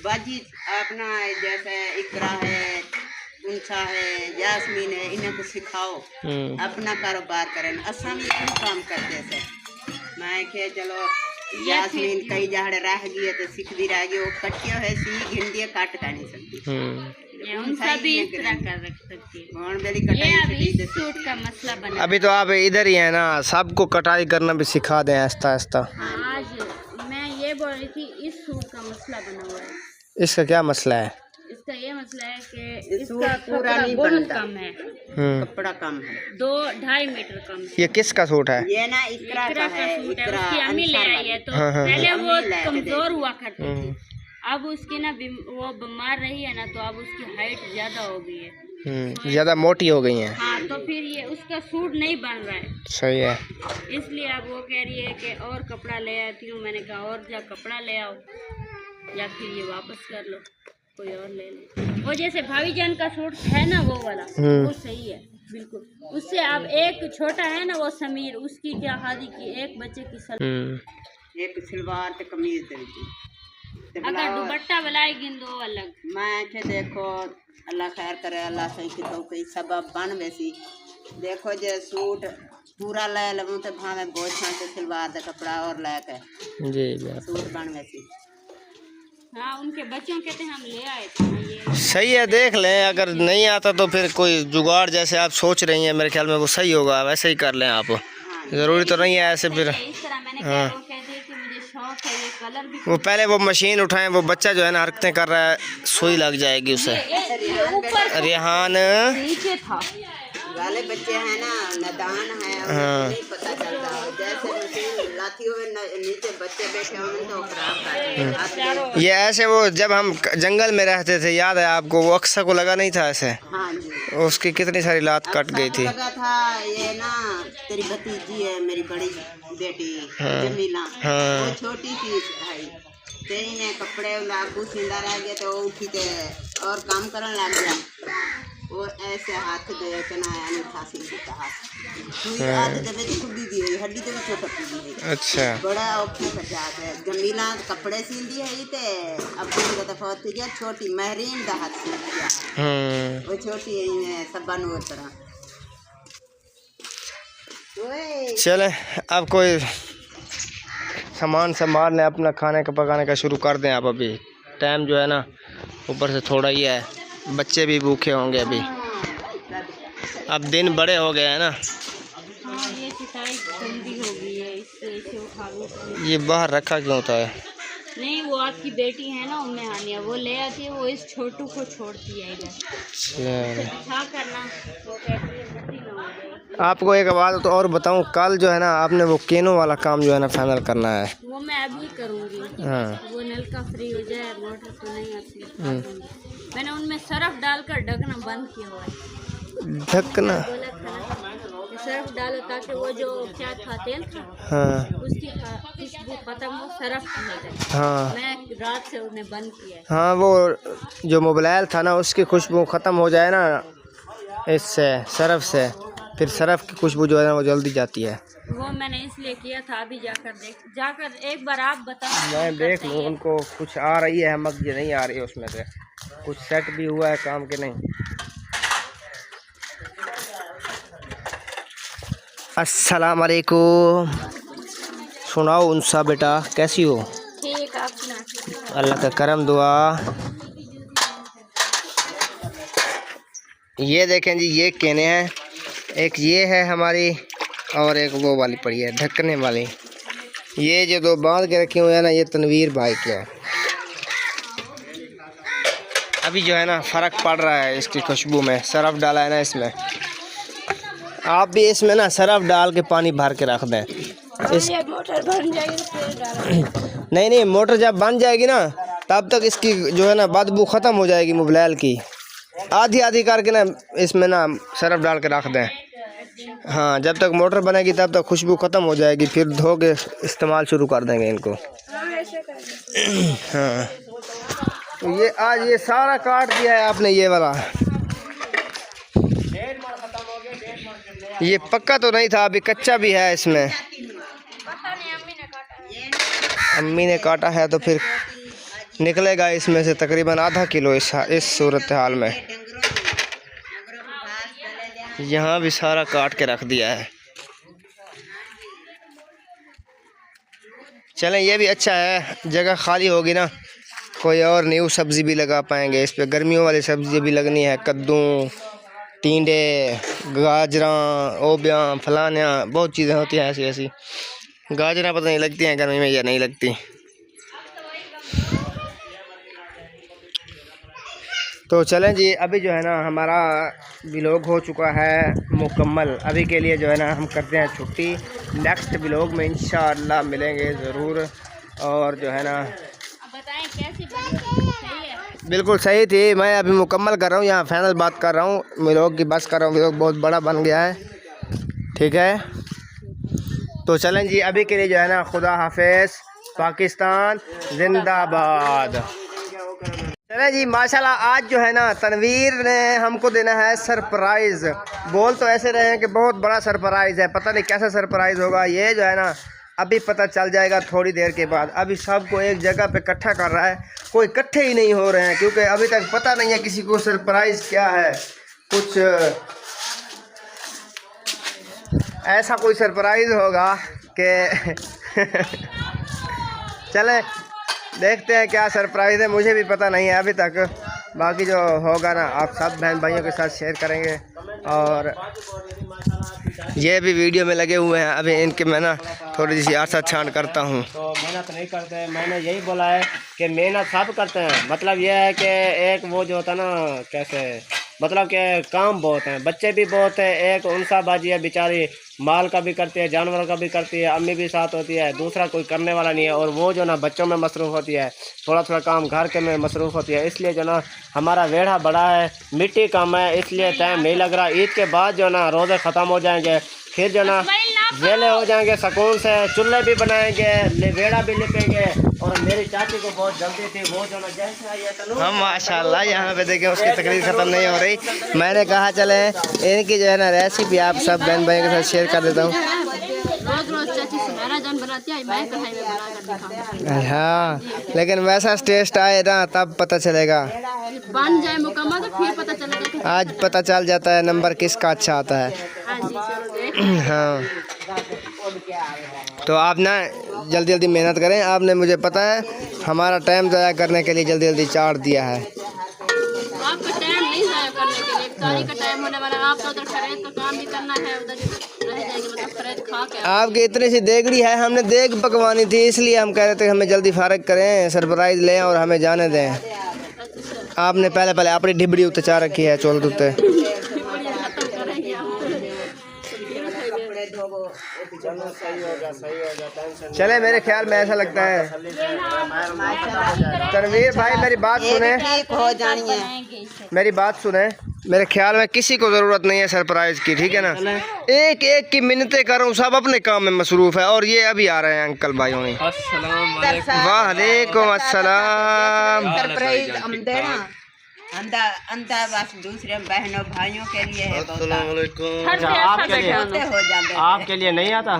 बाजी अपना जैसे इकरा है उनसा है यास्मीन है इन्हें को सिखाओ अपना कारोबार करें असा भी काम करते से मैं के चलो यास्मीन कई जहाड़े रह गई है तो सीखती रह गई वो कटियो है सी घिंडिया काट का नहीं सकती ये उनसा भी इस तरह कर रख सकती है। कौन बेली ये कटाई अभी इस सूट का मसला बना अभी तो आप इधर ही है ना सबको कटाई करना भी सिखा दें आहिस्ता आहिस्ता। आज मैं ये बोल रही थी इस सूट का मसला बना हुआ है। इसका क्या मसला है? इसका ये मसला है कि इसका पूरा नहीं बहुत बनता। कम है कपड़ा कम है 2-2.5 मीटर कम है। ये किसका सूट है? ये ना इकरा का है सूट है इकरा उसकी अम्मी ले आई है तो पहले वो कमजोर हुआ करती थी अब उसकी ना वो बीमार रही है ना तो अब उसकी हाइट ज्यादा हो गई है ज्यादा मोटी हो गई है। हाँ तो फिर ये उसका सूट नहीं बन रहा है। सही है। इसलिए अब वो कह रही है कि और कपड़ा ले आती हूँ। मैंने कहा और जा कपड़ा ले आओ या फिर ये वापस कर लो। कोई और ले ले। वो जैसे भाभी जान का सूट है ना वो वाला, वो सही है बिल्कुल। उससे अब एक छोटा है ना वो समीर, उसकी क्या शादी की एक बच्चे की एक सलवार ते कमीज दे अगर दुपट्टा बनाएगी दो अलग। मैं के देखो अल्लाह खैर करे, अल्लाह सही कि तो कोई सबब बन वैसी देखो जे सूट पूरा ले लूँ तो भावे गोछा से सलवार का कपड़ा और लेके जी सूट बन वैसी। हाँ उनके बच्चों के थे हम ले आए थे ये। सही है, देख लें, अगर नहीं आता तो फिर कोई जुगाड़ जैसे आप सोच रही हैं मेरे ख्याल में वो सही होगा, वैसे ही कर लें आप। ज़रूरी तो नहीं है ऐसे फिर। इस तरह मैंने कहा वो कहते कि मुझे शौक है ये कलर भी। वो पहले वो मशीन उठाएं, वो बच्चा जो है ना हरकतें कर रहा है, सुई लग जाएगी उसे। रेहान नीचे था वाले बच्चे हैं ना नादान है, उन्हें नहीं पता चलता। जैसे मशीन लाती हुए नीचे बच्चे बैठे होंगे तो खराब कर। ये ऐसे वो जब हम जंगल में रहते थे, याद है आपको, वो अक्सर को लगा नहीं था ऐसे। हाँ जी, उसकी कितनी सारी लात कट गई थी। लगा था ये ना तेरी भतीजी है मेरी बड़ी बेटी जमीला, वो छोटी सी है तेरी ने कपड़े लागू सीधा रह गया तो उठी थे और काम करने लग गया। वो ऐसे हाथ दे के ना यानी फांसी देता हाथ हाथ दे में खुदी दी है हड्डी तो छोटा खुदी है। अच्छा, बड़ा औखा कर जाता है। जमीला कपड़े सींदी है ये ते अब पूरी दफा होती गया छोटी महरीन दा हाथ सींद गया। वो छोटी है सबा नूर तरह। चले अब कोई सामान संभाल लें, अपना खाने का पकाने का शुरू कर दें आप। अभी टाइम जो है ना ऊपर से थोड़ा ही है, बच्चे भी भूखे होंगे अभी, अब दिन बड़े हो गए हैं ना। हाँ ये सिताई गंदी हो गई है, इससे इसे उठा लो। ये बाहर रखा क्यों होता है? नहीं वो आपकी बेटी है ना उम्मे हानिया, वो ले आती है, वो इस छोटू को छोड़ती है इधर। क्या करना, वो कहती है गंदी ना हो जाए। आपको एक बात तो और बताऊं, कल जो है ना आपने वो केनो वाला काम जो है ना फाइनल करना है। वो मैं अभी करूँगी। हाँ, वो नल का फ्री हो जाए, मोटर तो नहीं आती। मैंने उनमें सर्फ डालकर ढकना बंद किया हुआ है। ढकना बोला था कि सर्फ डालो ताकि वो जो क्या था तेल था, हाँ उसकी खुशबू खत्म हो, सर्फ हो जाए। हाँ मैं रात से उन्हें बंद किया है। हाँ, वो जो मोबाइल था ना उसकी खुशबू ख़त्म हो जाए ना इससे सरफ से, फिर सरफ की खुशबू जो है ना वो जल्दी जाती है। वो मैंने इसलिए किया था, अभी जाकर एक बार आप बताओ। मैं देख लूँ उनको कुछ आ रही है हमक ये नहीं आ रही है, उसमें से कुछ सेट भी हुआ है काम के नहीं। अस्सलाम वालेकुम। सुनाओ उनसा बेटा, कैसी हो? ठीक, आप सुना। अल्लाह का करम दुआ। ये देखें जी, ये केने हैं, एक ये है हमारी और एक वो वाली पड़ी है ढकने वाली। ये जो दो बांध के रखे हुए हैं ना, ये तनवीर भाई के हैं। अभी जो है ना फ़र्क पड़ रहा है इसकी खुशबू में, सरफ डाला है ना इसमें। आप भी इसमें ना सरफ डाल के पानी भर के रख दें। इस मोटर बन जाएगी नहीं, मोटर जब बन जाएगी ना तब तक इसकी जो है ना बदबू ख़त्म हो जाएगी मोबाइल की। आधी आधी करके ना इसमें ना सरफ डाल के रख दें। हाँ, जब तक मोटर बनेगी तब तक खुशबू ख़त्म हो जाएगी, फिर धो के इस्तेमाल शुरू कर देंगे इनको। हाँ, तो ये आज ये सारा काट दिया है आपने, ये वाला। ये पक्का तो नहीं था, अभी कच्चा भी है इसमें। अम्मी ने काटा है तो फिर निकलेगा इसमें से तकरीबन आधा किलो इस सूरत हाल में। यहाँ भी सारा काट के रख दिया है। चलें, ये भी अच्छा है, जगह खाली होगी ना कोई और न्यू सब्ज़ी भी लगा पाएंगे इस पे। गर्मियों वाली सब्ज़ी भी लगनी है, कद्दू, टींडे, गाजरां, ओबियाँ, फलानियाँ, बहुत चीज़ें होती हैं ऐसी ऐसी। गाजरां पता नहीं लगती हैं गर्मी में या नहीं लगती। तो चलें जी, अभी जो है ना हमारा व्लॉग हो चुका है मुकम्मल। अभी के लिए जो है ना हम करते हैं छुट्टी। नेक्स्ट व्लॉग में इंशाअल्लाह मिलेंगे ज़रूर। और जो है ना बताएं कैसी बनी, सही है? बिल्कुल सही थी। मैं अभी मुकम्मल कर रहा हूँ, यहाँ फाइनल बात कर रहा हूँ, व्लॉग की बस कर रहा हूँ। व्लॉग बहुत बड़ा बन गया है, ठीक है। तो चलें जी, अभी के लिए जो है ना खुदा हाफिज़, पाकिस्तान जिंदाबाद। चले जी माशाल्लाह। आज जो है ना तनवीर ने हमको देना है सरप्राइज़। बोल तो ऐसे रहे हैं कि बहुत बड़ा सरप्राइज़ है, पता नहीं कैसा सरप्राइज़ होगा। ये जो है ना अभी पता चल जाएगा थोड़ी देर के बाद। अभी सबको एक जगह पे इकट्ठा कर रहा है, कोई इकट्ठे ही नहीं हो रहे हैं क्योंकि अभी तक पता नहीं है किसी को सरप्राइज़ क्या है। कुछ ऐसा कोई सरप्राइज़ होगा कि चले देखते हैं क्या सरप्राइज़ है। मुझे भी पता नहीं है अभी तक, बाकी जो होगा ना आप सब बहन भाइयों के साथ शेयर करेंगे। और ये भी वीडियो में लगे हुए हैं। अभी इनके मैं ना थोड़ी सी आशा छान करता हूँ। तो मेहनत नहीं करते, मैंने यही बोला है कि मेहनत सब करते हैं। मतलब यह है कि एक वो जो होता है ना कैसे, मतलब कि काम बहुत हैं, बच्चे भी बहुत है। एक उनसा बाजी है बेचारी, माल का भी करती है, जानवर का भी करती है, अम्मी भी साथ होती है, दूसरा कोई करने वाला नहीं है। और वो जो ना बच्चों में मसरूफ़ होती है, थोड़ा थोड़ा काम घर के में मसरूफ़ होती है। इसलिए जो ना हमारा वेढ़ा बड़ा है, मिट्टी कम है, इसलिए टाइम नहीं लग रहा। ईद के बाद जो ना रोज़े ख़त्म हो जाएंगे, फिर जो ना वेले हो जाएंगे सुकून से, चूल्हे भी बनाएंगे, वेड़ा भी लिपेंगे। और मेरी चाची को बहुत जल्दी थी, वो जो ना जैसे आई है हम माशाल्लाह यहाँ पे देखें उसकी तकरीर ख़त्म नहीं हो रही। मैंने कहा चले इनकी जो है ना रेसिपी आप सब बहन भाइयों के साथ शेयर कर देता हूँ। हाँ, लेकिन वैसा टेस्ट आए ना तब पता चलेगा, बन जाए मुकम्मल तो फिर पता चलेगा। आज पता चल जाता है नंबर किसका अच्छा आता है। हाँ, तो आप ना जल्दी जल्दी मेहनत करें। आपने मुझे पता है हमारा टाइम ज़ाया करने के लिए जल्दी जल्दी चार्ट दिया है। आपका टाइम नहीं ज़ाया करने के लिए, इफ्तारी का टाइम होने वाला है। आप तो उधर खरीद का काम भी करना है, उधर रह जाएगी, मतलब खरीद खा के। आपकी इतनी सी देगड़ी है, हमने देग पकवानी थी इसलिए हम कह रहे थे हमें जल्दी फारग करें, सरप्राइज़ लें और हमें जाने दें। आपने पहले अपनी डिबड़ी उतचा रखी है चोल दूते। चले मेरे ख्याल में ऐसा लगता है। तनवीर भाई मेरी बात सुने, हो जानी है, मेरी बात सुने। मेरे ख्याल में किसी को ज़रूरत नहीं है सरप्राइज़ की, ठीक है ना। एक एक की मिन्नतें करूँ, सब अपने काम में मसरूफ़ है। और ये अभी आ रहे हैं अंकल भाइयों में। वालेकुम अस्सलाम। सरप्राइज हम देना अंदा बस दूसरे बहनों भाइयों के लिए है। आपके लिए नहीं आता,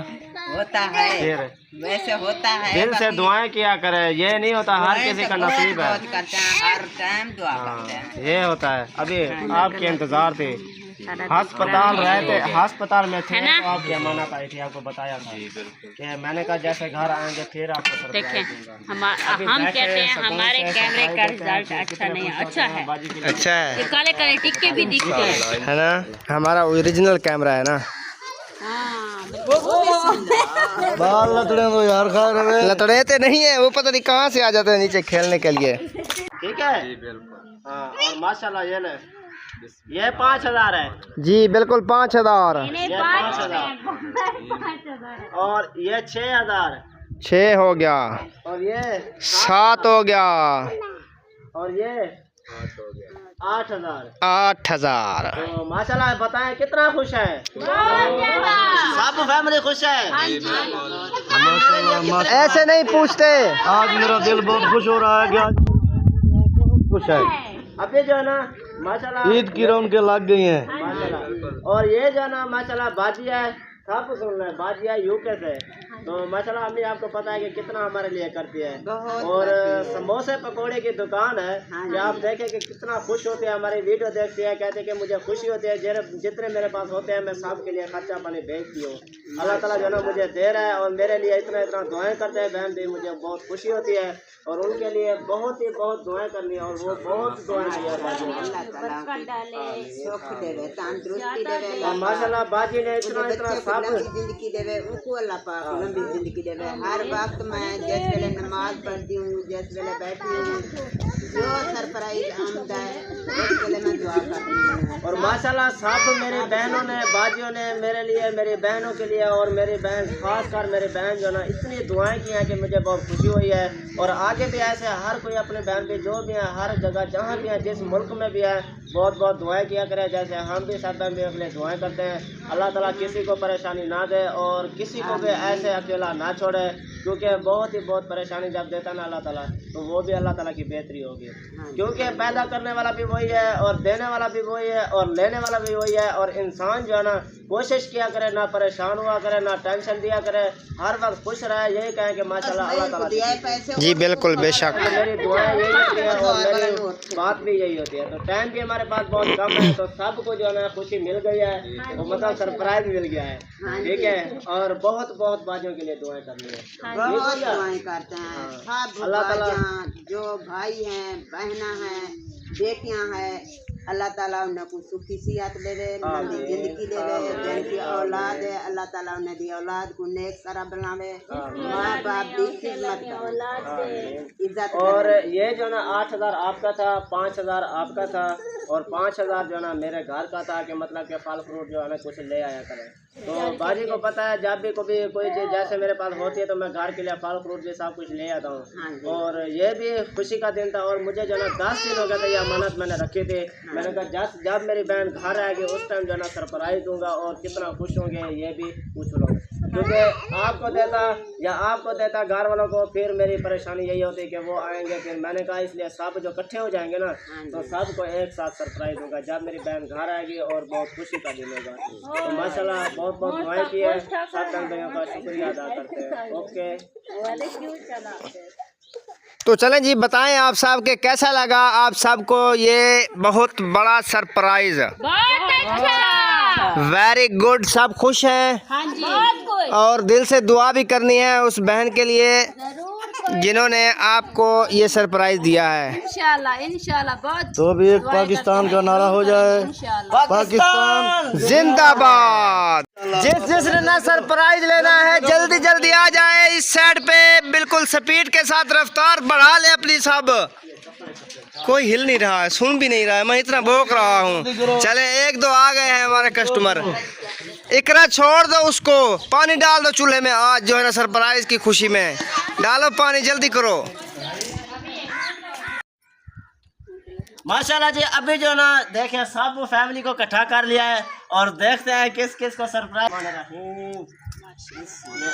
होता है, वैसे होता है। दिल से दुआएं किया करे, ये नहीं होता हर किसी का नसीब है। करते हैं, हर टाइम दुआ करते हैं, ये होता है। अभी आपके इंतजार थे, अस्पताल रहते, अस्पताल में थे तो आपकी अमानत आई थी, आपको बताया था कि मैंने कहा जैसे घर आएंगे फिर आपको देखें। हम कहते हैं हमारे कैमरे का रिजल्ट अच्छा नहीं है, अच्छा है, अच्छा है। ये काले काले टिक्के भी दिखते हैं, है ना, हमारा ओरिजिनल कैमरा है ना। बाल लतड़े तो यार खा रहे, लतड़ेते नहीं है वो, पता नहीं कहाँ से आ जाते हैं नीचे खेलने के लिए। ठीक है, हाँ। और माशाल्लाह ये 5000 है जी, बिल्कुल 5000। ये 5000 और ये 6000, 6 हो गया। और ये 7 हो गया। और ये 8000। तो माशाल्लाह बताएं कितना खुश है सब फैमिली खुश है। ऐसे नहीं पूछते, आज मेरा दिल बहुत खुश हो रहा है कि आज खुश है। अभी जो है ना माशाल्लाह ईद की रौनकें लग गई हैं माशाल्लाह। और ये जो है ना माशाल्लाह बाजिया है, सब सुन रहे हैं, बाजिया यूके से। तो माशाल्लाह अम्मी आपको पता है कि कितना हमारे लिए करती है। और समोसे पकोड़े की दुकान है कि आप देखें कि कितना खुश होते हैं, हमारी वीडियो देखते हैं, कहते हैं कि मुझे खुशी होती है, जितने मेरे पास होते हैं मैं सबके लिए खर्चा पानी भेजती हूँ। अल्लाह ताला जो है ना मुझे दे रहा है और मेरे लिए इतना दुआएं करते हैं बहन भी, मुझे बहुत खुशी होती है। और उनके लिए बहुत दुआएं करनी है और वो बहुत दुआएं की है। माशाल्लाह बाजी ने इतना सब जिंदगी देवे उनको अल्लाह पाक लंबी जिंदगी देवे। हर वक्त मैं जिस वेले नमाज पढ़ती हूँ, जिस वेले बैठी हूँ, जो सरप्राइज आमदा है उस वेले मैं दुआ करती हूँ। और माशाल्लाह सब मेरी बहनों ने, बाजियों ने मेरे लिए, मेरी बहनों के लिए और मेरी बहन खासकर मेरी बहन जो ना इतनी दुआएं की हैं कि मुझे बहुत खुशी हुई है। और आगे भी ऐसे हर कोई अपने बहन भी जो भी है, हर जगह जहाँ भी है, जिस मुल्क में भी है, बहुत दुआएं किया करे। जैसे हम भी सब बहन भी अपने दुआएं करते हैं। अल्लाह ताला किसी को परेशानी ना दे और किसी को भी ऐसे अकेला ना छोड़े। क्योंकि बहुत परेशानी जब देता ना अल्लाह ताला, तो वो भी अल्लाह ताला की बेहतरी होगी, क्योंकि पैदा करने वाला भी वही है और देने वाला भी वही है और लेने वाला भी वही है। और इंसान जो है ना कोशिश किया करे, ना परेशान हुआ करे, ना टेंशन दिया करे, हर वक्त खुश रहे, यही कहें कि माशाल्लाह अल्लाह ताला। जी बिल्कुल बेशक, मेरी दुआएं यही होती है और मेरी बात भी यही होती है। तो टाइम भी हमारे पास बहुत कम है, तो सबको जो है ना खुशी मिल गई है, तो मतलब सरप्राइज मिल गया है, ठीक है। और बहुत बाजियों के लिए दुआएं करनी है, बहुत दुआएं करते हैं सब अल्लाह ताला। जो भाई हैं, बहना हैं, बेटियां हैं, अल्लाह ताला उन्हें को सुखी सियात दे दे, लंबी जिंदगी दे दे, जिनकी औलाद है अल्लाह ताला उन्हें दी औलाद को नेक सारा बनावे, माँ बाप की खिदमत करे, इज्जत और ये जो ना 8,000 आपका था, 5,000 आपका था और 5,000 जो ना मेरे घर का था, कि मतलब कि फल फ्रूट जो है ना कुछ ले आया करें। तो बाजी को पता है जब भी कभी कोई चीज़ जैसे मेरे पास होती है तो मैं घर के लिए फल फ्रूट भी सब कुछ ले आता हूँ। और ये भी खुशी का दिन था और मुझे जो ना 10 दिन हो गया था ये अमानत मैंने रखी थी। मैंने कहा जब मेरी बहन घर आएगी उस टाइम जो ना सरप्राइज दूंगा और कितना खुश होंगे ये भी पूछ लो, क्योंकि आपको देता घर वालों को, फिर मेरी परेशानी यही होती है कि वो आएंगे। फिर मैंने कहा इसलिए सब जो इकट्ठे हो जाएंगे ना तो सबको एक साथ सरप्राइज दूंगा जब मेरी बहन घर आएगी और बहुत खुशी का दिन होगा। तो माशाल्लाह बहुत दुआएं की है, सब बहनों का शुक्रिया अदा करते हैं। ओके, तो चलें जी, बताएं आप सब के कैसा लगा आप सबको ये बहुत बड़ा सरप्राइज। वेरी गुड, सब खुश हैं और दिल से दुआ भी करनी है उस बहन के लिए जिन्होंने आपको ये सरप्राइज दिया है। इंशाल्लाह बहुत। तो अभी एक पाकिस्तान का नारा हो जाए, पाकिस्तान जिंदाबाद। जिसने ना सरप्राइज लेना है जल्दी आ जाए इस साइड पे, बिल्कुल स्पीड के साथ रफ्तार बढ़ा ले अपनी। सब कोई हिल नहीं रहा है, सुन भी नहीं रहा है, मैं इतना भौंक रहा हूँ। चले 1-2 आ गए हैं हमारे कस्टमर। इकरा छोड़ दो उसको, पानी डाल दो चूल्हे में आज जो है ना सरप्राइज की खुशी में। डालो पानी, जल्दी करो। माशाल्लाह जी, अभी जो ना देखें सब फैमिली को इकट्ठा कर लिया है और देखते हैं किस किस को सरप्राइज। ये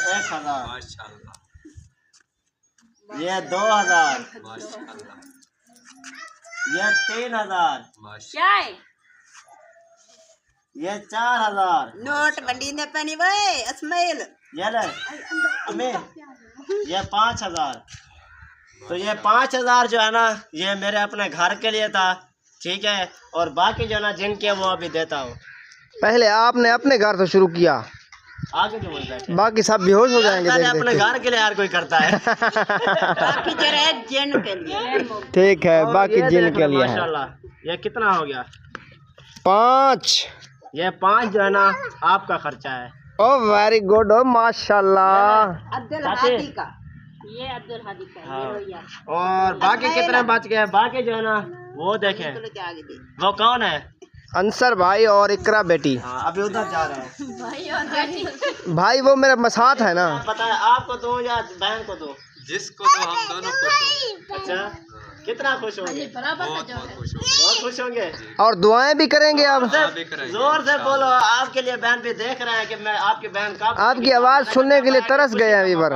1,000, ये 2,000, ये 3,000, ये 4,000। नोट बंडी ने पहनी भाई इस्माइल, ये ले अम्मी, ये 5,000। तो ये 5,000 जो है ना ये मेरे अपने घर के लिए था, ठीक है। और बाकी जो ना जिनके वो अभी देता हूँ। पहले आपने अपने घर से शुरू किया, आगे जो बोलते हैं बाकी सब बेहोश हो जाएंगे। अपने घर के लिए हर कोई करता है। बाकी जरा जिन के लिए, ठीक है, बाकी जिन के लिए है। ये कितना हो गया? 5। ये 5 जो है ना आपका खर्चा है। ओ वेरी गुड, ओ माशाल्लाह। अब्दुल हादी का, ये अब्दुल हादी का। और बाकी कितने बच गए? बाकी जो है ना वो देखें, वो कौन है? अंसर भाई और इकरा बेटी। हाँ, अभी उधर जा रहे हैं। भाई वो मेरे साथ है ना। पता है आपको दो या बहन को दो? जिसको तो हम दोनों खुश हो। अच्छा, कितना खुश होंगे? बहुत खुश होंगे और दुआएं भी करेंगे आप। करेंगे। जोर से बोलो, आपके लिए बहन भी देख रहे हैं कि मैं आपकी बहन का आपकी आवाज सुनने के लिए तरस गए हैं अभी बार।